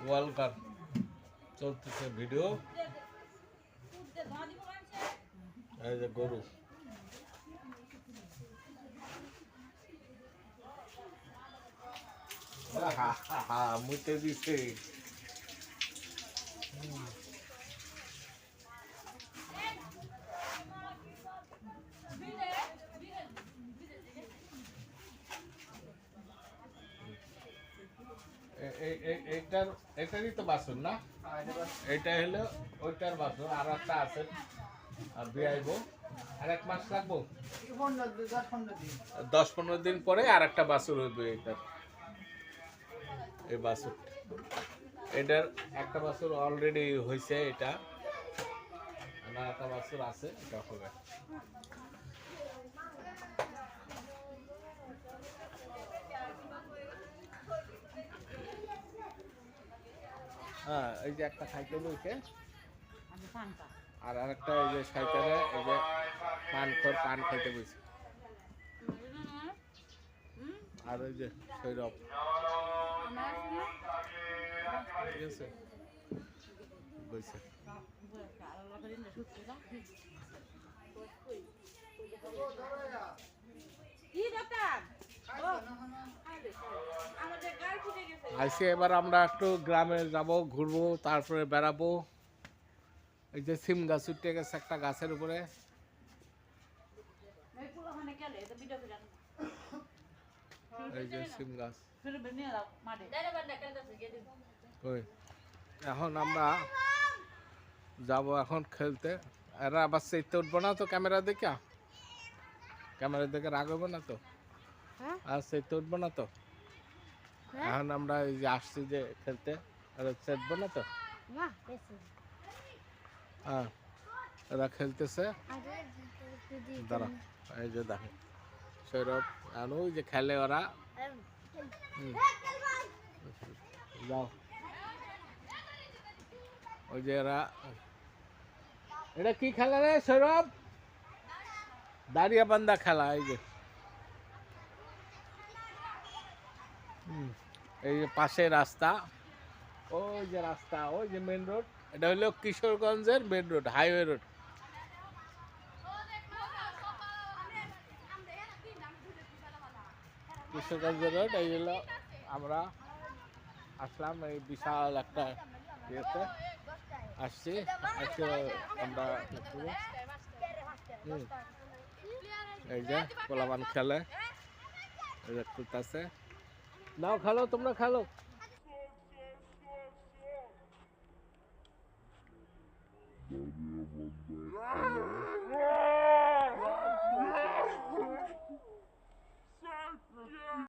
Walker চলতেছে video. এই যে গরু মুতে দিছে। এটারই তো বাসন না, এটা হলো ওইটার বাসন। আর একটা আছে আর বিয়াইবো, আর 1 মাস লাগবো, 10-15 দিন পরে আর একটা বাছুর হইবে। এটার এই বাছুর, এটার একটা বাছুর অলরেডি হয়েছে, এটা আর একটা বাছুর আছে, এটা হবে। হ্যাঁ, এই যে একটা খাইতে বইছে, আর আরেকটা এই যে সাইকেলে এই যে পান খাইতে বইছে। আর ওই যে সৈরব, ঠিক আছে, বইছে। আইসি এবার আমরা একটু গ্রামে যাব, ঘুরবো, তারপরে বেড়াবো। এই যে সিম গাছ উঠে গেছে একটা গাছের উপরে, এই যে সিম গাছ। এখন আমরা যাব এখন খেলতে। এরা আবার সেইতে উঠবো না তো, ক্যামেরা দেখে রাগ হবে না তো? আর সেইতে উঠবো না তো? এখন আমরা এই যে আসছি যে খেলতে, চেতবো না তো? হ্যাঁ, এরা খেলতেছে। দাঁড়া, এই যে দেখো সৌরভ আর ওই যে খেলে ওরা। যাও, ওই যে এরা। এটা কি খেলা রে সৌরভ? দাঁড়িয়ে বান্ধা খেলা। এই যে এই যে পাশে রাস্তা, ওই যে রাস্তা, ওই যে মেন রোড। এটা হলো কিশোরগঞ্জের মেন রোড, হাইওয়ে রোড। কিশোরগঞ্জের রোড। এই হলো আমরা আসলাম এই বিশাল একটা ইয়েতে আসছি। আজকে আমরা এই যে পোলাপান খেলে, এই যে খুলতেছে। নাও খেলো, তোমরা খেলো।